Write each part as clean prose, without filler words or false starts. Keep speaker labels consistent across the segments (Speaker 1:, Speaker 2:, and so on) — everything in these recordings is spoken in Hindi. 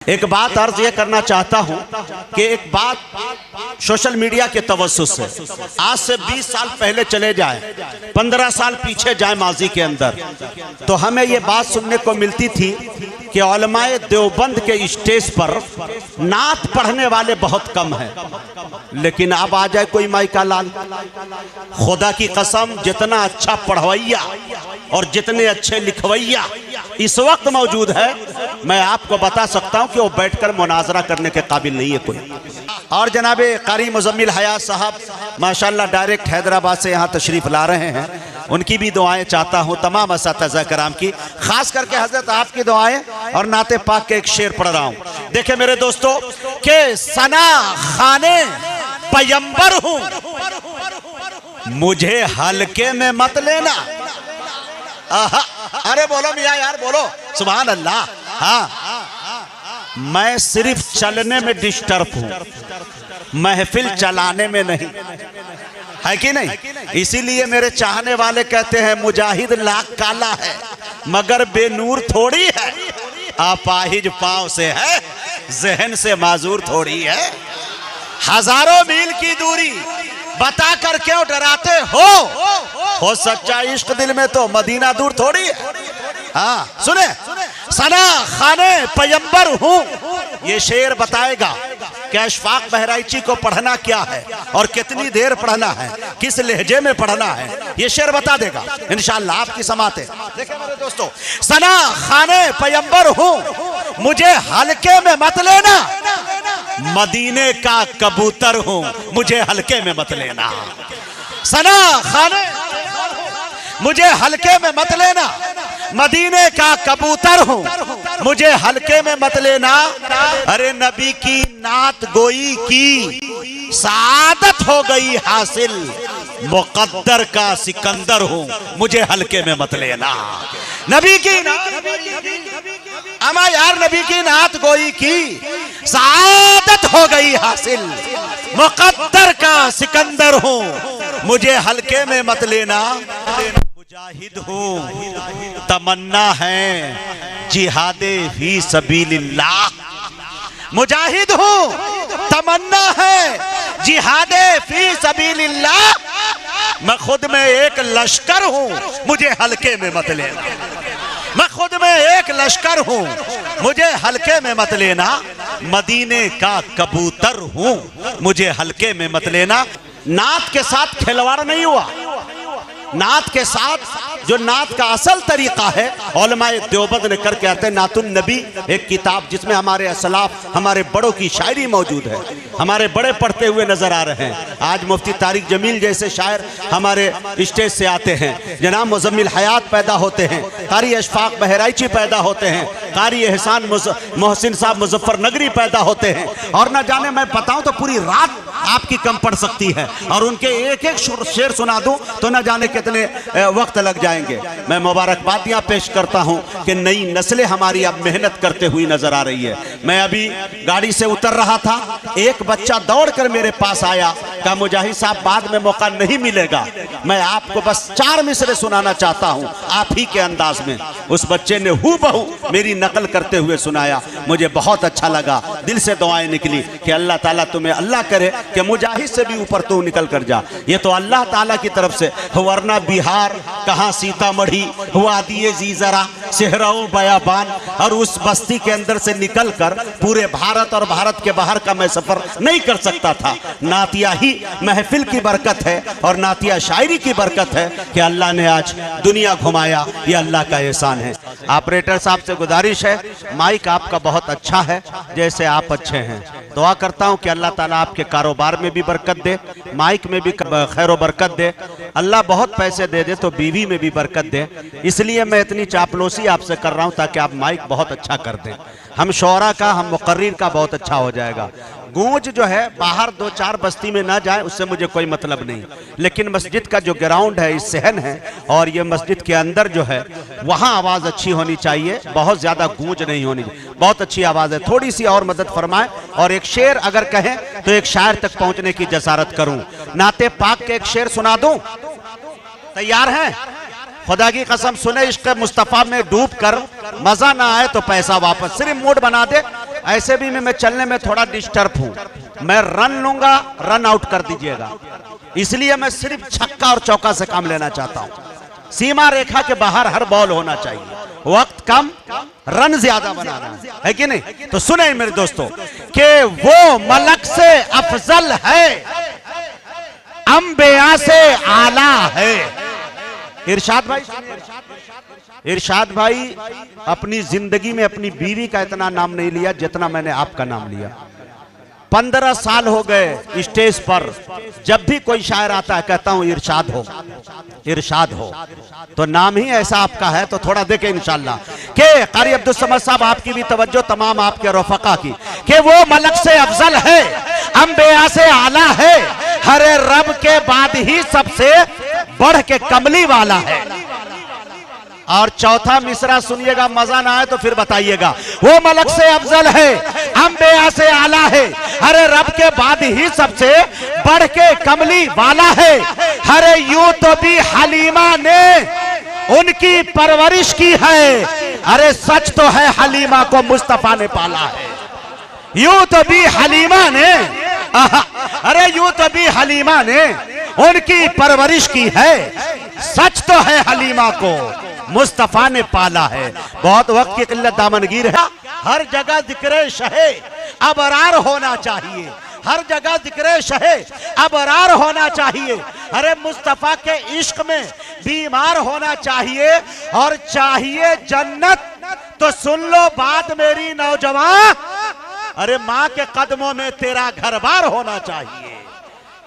Speaker 1: एक बात अर्ज ये करना चाहता हूं कि एक बात सोशल मीडिया के तवज्जुह से आज से 20 साल पहले चले जाए, 15 साल पीछे जाए माजी के अंदर, तो हमें ये बात सुनने को मिलती थी कि उलमाए देवबंद के स्टेज पर नात पढ़ने वाले बहुत कम हैं। लेकिन अब आ जाए कोई माई का लाल, खुदा की कसम जितना अच्छा पढ़वैया और जितने अच्छे लिखवैया इस वक्त मौजूद है, मैं आपको बता सकता हूं कि वो बैठकर मुनाजरा करने के काबिल नहीं है कोई। और जनाबे कारी मुजम्मिल हयात साहब माशाल्लाह डायरेक्ट हैदराबाद से यहाँ तशरीफ ला रहे हैं, उनकी भी दुआएं चाहता हूँ, तमाम असातिज़ा कराम की, खास करके हजरत आपकी दुआएं। और नाते पाक के एक शेर पढ़ रहा हूँ। देखिए मेरे दोस्तों के सना खाने पैगंबर हूँ, मुझे हल्के में मत लेना। अरे बोलो मियां यार, बोलो सुभान अल्लाह। हाँ, मैं सिर्फ चलने में डिस्टर्ब हूं, महफिल चलाने में नहीं, है कि नहीं? इसीलिए मेरे चाहने वाले कहते हैं मुजाहिद लाख काला है मगर बेनूर थोड़ी है, अपाहिज पांव से है जहन से माजूर थोड़ी है। हजारों मील की दूरी बता कर क्यों डराते हो सच्चा इश्क दिल में तो मदीना दूर थोड़ी है। हाँ सुने, सना खाने पैगंबर हूं, ये शेर बताएगा कि अशफाक बहराइची को पढ़ना क्या है और कितनी देर पढ़ना है, किस लहजे में पढ़ना है, ये शेर बता देगा इंशाअल्लाह आपकी समाते। देखिए मेरे दोस्तों, सना खाने पैगंबर हूं, मुझे हल्के में मत लेना, मदीने का कबूतर हूं, मुझे हल्के में मत लेना। सना खाने मुझे हल्के में मत लेना, मदीने का कबूतर हूं, मुझे हल्के में मत लेना। अरे नबी की नात गोई की सादत हो गई हासिल, मुकद्दर का सिकंदर हूं, मुझे हल्के में मत लेना। नबी की अमा यार, नबी की नात गोई की सादत हो गई हासिल, मुकद्दर का सिकंदर हूं, मुझे हल्के में मत लेना। मुजाहिद हूं, तमन्ना है जिहादे फी सबीलिल्लाह, मुजाहिद हूं, तमन्ना है जिहादे फी सबीलिल्लाह, मैं खुद में एक लश्कर हूं, मुझे हल्के में मत लेना। मैं खुद में एक लश्कर हूं, मुझे हल्के में मत लेना, मदीने का कबूतर हूं, मुझे हल्के में मत लेना। नात के साथ खिलवाड़ नहीं हुआ, नात के साथ जो नात का असल तरीका है उलमाए देवबंद ने करके आते हैं। नातुन नबी एक किताब जिसमें हमारे असलाफ, हमारे बड़ों की शायरी मौजूद है, हमारे बड़े पढ़ते हुए नजर आ रहे हैं। आज मुफ्ती तारिक जमील जैसे शायर हमारे स्टेज से आते हैं, जनाब मुजम्मिल हयात पैदा होते हैं, कारी अशफाक बहराइची पैदा होते हैं, कारी एहसान मोहसिन साहब मुजफ्फरनगरी पैदा होते हैं, और न जाने मैं बताऊं तो पूरी रात आपकी कम पड़ सकती है, और उनके एक एक शेर सुना दूं तो न जाने कितने वक्त लग जाएंगे। मैं मुबारकबादियां पेश करता हूं कि नई नस्लें हमारी अब मेहनत करते हुई नजर आ रही है। मैं अभी गाड़ी से उतर रहा था, एक बच्चा दौड़कर मेरे पास आया, कहा मुजाहिद साहब बाद में मौका नहीं मिलेगा, मैं आपको बस 4 मिसरे सुनाना चाहता हूं आप ही के अंदाज में। उस बच्चे ने हूबहू मेरी नकल करते हुए सुनाया, मुझे बहुत अच्छा लगा, दिल से दुआएं निकली कि अल्लाह ताला तुम्हें अल्लाह करे कि मुजाहिद से भी ऊपर तू निकल कर जा। ये तो अल्लाह ताला की तरफ से, वरना बिहार कहाँ सीतामढ़ी हुआ दिए जी जरा सेहराओ बयाबान, और उस बस्ती के अंदर से निकलकर पूरे भारत और भारत के बाहर का मैं सफर नहीं कर सकता था। नातिया ही महफिल की बरकत है और नातिया शायरी की बरकत है कि अल्लाह ने आज दुनिया घुमाया, ये अल्लाह का एहसान है। ऑपरेटर साहब से गुजारिश है, माइक आपका बहुत अच्छा है, जैसे आप अच्छे हैं, दुआ करता हूं कि अल्लाह ताला आपके कारोबार में भी बरकत दे, माइक में भी खैर बरकत दे, अल्लाह बहुत पैसे दे दे तो बीवी में भी बरकत दे। इसलिए मैं इतनी चापलूसी आपसे कर रहा हूं ताकि आप माइक बहुत अच्छा कर दें। हम शोरा का, हम मुकर्रिर का बहुत अच्छा हो जाएगा। गूंज जो है बाहर 2-4 बस्ती में ना जाए उससे मुझे कोई मतलब नहीं, लेकिन मस्जिद का जो ग्राउंड है, इस सहन है और ये मस्जिद के अंदर जो है वहाँ आवाज़ अच्छी होनी चाहिए, बहुत ज़्यादा गूंज नहीं होनी चाहिए। बहुत अच्छी आवाज़ है, थोड़ी सी और मदद फरमाएं। और एक शेर अगर कहें तो एक शायर तक पहुँचने की जसारत करूँ, नाते पाक के एक शेर सुना दूँ, तैयार हैं? खुदा की कसम सुने, इश्क़ मुस्तफ़ा में डूब कर मजा ना आए तो पैसा वापस, सिर्फ मूड बना दे ऐसे भी मैं चलने में थोड़ा डिस्टर्ब हूं, मैं रन लूंगा, रन आउट कर दीजिएगा, इसलिए मैं सिर्फ छक्का और चौका से काम लेना चाहता हूं। सीमा रेखा के बाहर हर बॉल होना चाहिए, वक्त कम रन ज्यादा बनाना है कि नहीं। तो सुने मेरे दोस्तों कि वो मलक से अफजल है, अंबिया से आला है। इरशाद भाई अपनी जिंदगी में अपनी बीवी का इतना नाम नहीं लिया जितना मैंने आपका नाम लिया। 15 साल हो गए स्टेज पर, जब भी कोई शायर आता है कहता हूं इरशाद हो, इरशाद हो। तो नाम ही ऐसा आपका है, तो थोड़ा देखें इंशाल्लाह के कारी अब्दुल समद साहब, आपकी भी तवज्जो तमाम आपके रफ़क़ा की, कि वो मलक से अफजल है, अंबिया से आला है, हरे रब के बाद ही सबसे बढ़ के कमली वाला है। और चौथा मिसरा सुनिएगा, मजा ना आए तो फिर बताइएगा। वो मलक से अफजल है, अंबिया से आला है, हरे रब के बाद ही सबसे बढ़ के कमली वाला है। हरे यूं तो भी हलीमा ने उनकी परवरिश की है, अरे सच तो है हलीमा को मुस्तफा ने पाला है। यूं तो भी हलीमा ने, अरे यूं तो भी हलीमा ने उनकी परवरिश की है, सच तो है हलीमा को मुस्तफा ने पाला है। बहुत वक्त की किल्लत दामनगीर है, हर जगह जिक्र शहे अबरार होना चाहिए, हर जगह जिक्र शहे अबरार होना चाहिए। अरे मुस्तफा के इश्क में बीमार होना चाहिए, और चाहिए जन्नत तो सुन लो बात मेरी नौजवान, अरे माँ के कदमों में तेरा घर बार होना चाहिए।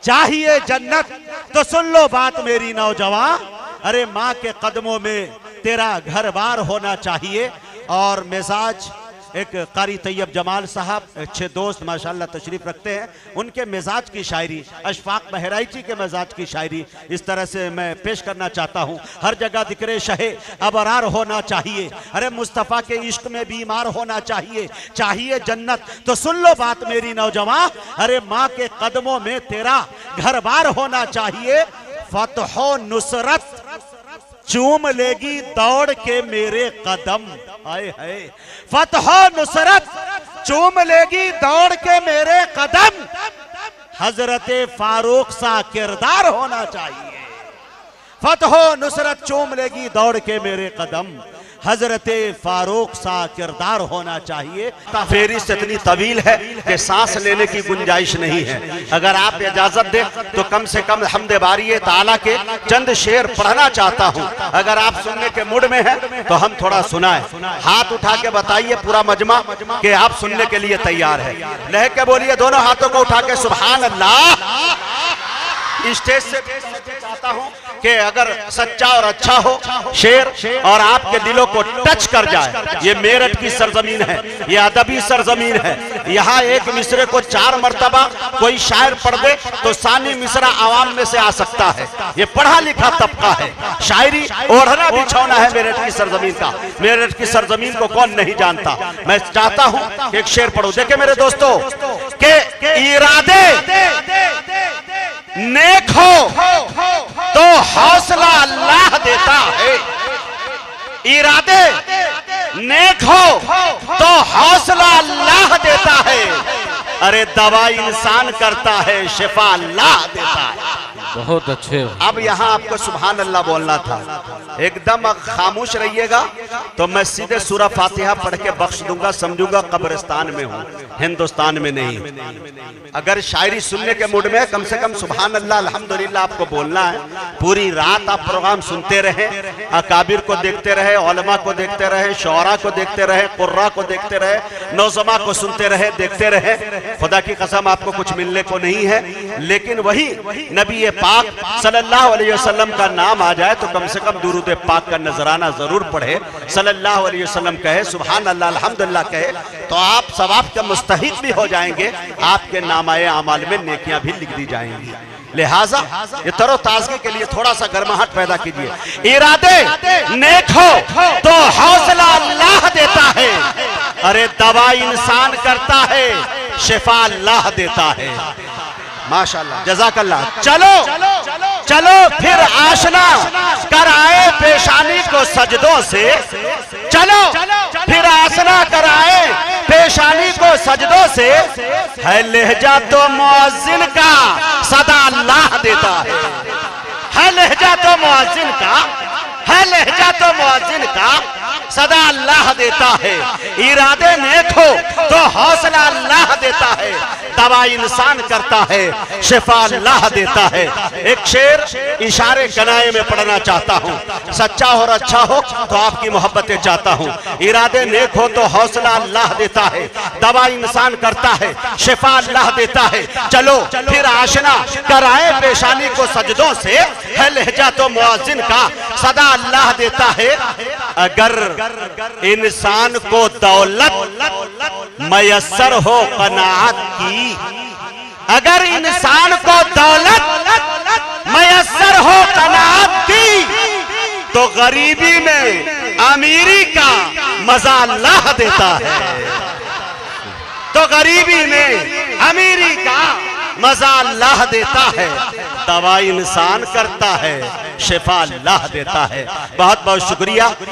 Speaker 1: चाहिए जन्नत तो सुन लो बात मेरी नौजवान, अरे माँ के कदमों में तेरा घर बार होना चाहिए। और मिजाज एक कारी तैयब जमाल साहब अच्छे दोस्त माशाल्लाह तशरीफ रखते हैं, उनके मिजाज की शायरी, अशफाक बहराइची के मिजाज की शायरी इस तरह से मैं पेश करना चाहता हूँ। हर जगह जिक्र शहे अबरार होना चाहिए, अरे मुस्तफ़ा के इश्क में बीमार होना चाहिए। चाहिए जन्नत तो सुन लो बात मेरी नौजवान, अरे माँ के कदमों में तेरा घर बार होना चाहिए। फतहो नुसरत चूम लेगी दौड़ के मेरे कदम, आए हाय। फतहो नुसरत चूम लेगी दौड़ के मेरे कदम, हजरते फारूक सा किरदार होना चाहिए। फतहो नुसरत चूम लेगी दौड़ के मेरे कदम, हजरते फारूक सा किरदार होना चाहिए। फेरिस्त इतनी तवील है कि सांस लेने की गुंजाइश नहीं है। अगर आप इजाजत दें तो कम से कम हमदे बारी ताला के चंद शेर पढ़ना चाहता हूं। अगर आप सुनने के मूड में हैं तो हम थोड़ा सुनाएं। हाथ उठा के बताइए पूरा मजमा कि आप सुनने के लिए तैयार है। लह के बोलिए दोनों हाथों को उठा के सुभान अल्लाह। स्टेज से चाहता हूं कि अगर सच्चा और अच्छा हो शेर और आपके दिलों को टच कर जाए। ये मेरठ की सरजमीन है, ये अदबी सरजमीन है। यहाँ एक मिसरे को 4 मरतबा कोई शायर पढ़ दे तो सानी मिसरा आवाम में से आ सकता है। ये पढ़ा लिखा तबका है, शायरी ओढ़ना बिछौना है मेरठ की सरजमीन का। मेरठ की सरजमीन को कौन नहीं जानता। मैं चाहता हूं एक शेर पढ़ो। देखे मेरे दोस्तों के इरादे नेक हो तो हौसला अल्लाह देता है। इरादे नेक हो तो हौसला अल्लाह देता है, अरे दवा इंसान करता है शिफा अल्लाह देता है।
Speaker 2: बहुत अच्छे।
Speaker 1: अब यहाँ आपको सुभान अल्लाह बोलना था, एकदम खामोश रहिएगा तो मैं सीधे सूरह फातिहा पढ़ के बख्श दूंगा, समझूंगा कब्रिस्तान में हूँ, हिंदुस्तान में नहीं। अगर शायरी सुनने के मूड में कम से कम सुभान अल्लाह अल्हम्दुलिल्लाह आपको बोलना है। पूरी रात आप प्रोग्राम सुनते रहे, अकाबिर को देखते रहे, उलमा को देखते रहे, शौरा को देखते रहे, कुर्रा को देखते रहे, नौजमा को सुनते रहे, देखते रहे। खुदा की कसम आपको कुछ मिलने को नहीं है, लेकिन वही नबी पाक सल्लल्लाहु अलैहि वसल्लम का नाम आ जाए तो कम से कम दुरूद पाक का नजराना जरूर पढ़े। सल्लल्लाहु अलैहि वसल्लम कहे, सुभान अल्लाह अल्हम्दुलिल्लाह कहे तो आप सवाब के मुस्तहिक भी हो जाएंगे, आपके नामाए अमाल में नेकियां भी लिख दी जाएंगी। लिहाजा ये तरो ताजगी के लिए थोड़ा सा गर्माहट पैदा कीजिए। इरादे नेक हो तो हौसला अल्लाह देता है, अरे दवा इंसान करता है शिफा अल्लाह देता है। माशाल्लाह, जज़ाकल्लाह। चलो चलो फिर आशना कराए पेशानी को सजदों से, चलो फिर आसना कराए पेशानी को सजदों से। है लहजा तो मुअज्जिन का सदा अल्लाह देता है लहजा तो मुअज्जिन का, है लहजा तो मुअज्जिन का सदा अल्लाह देता है। इरादे नेक हो तो हौसला अल्लाह देता है, दवा इंसान करता है, शिफा अल्लाह देता है। एक शेर इशारे कनाए में पढ़ना चाहता हूँ। सच्चा और अच्छा हो तो आपकी मोहब्बतें चाहता हूँ। इरादे नेक हो तो हौसला अल्लाह देता है, दवा इंसान करता है, शिफा अल्लाह देता है। चलो फिर आशना कराए पेशानी को सजदों से। है लहजा तो मुअज्जिन का सदा अल्लाह देता है। अगर इंसान को दौलत मयस्सर हो कनाअत की, अगर इंसान को दौलत मयस्सर हो कनाअत की, तो गरीबी में अमीरी का मजा अल्लाह देता है, तो गरीबी में अमीरी का मजा अल्लाह देता है। दवा इंसान करता है, शिफा अल्लाह देता है। बहुत बहुत शुक्रिया।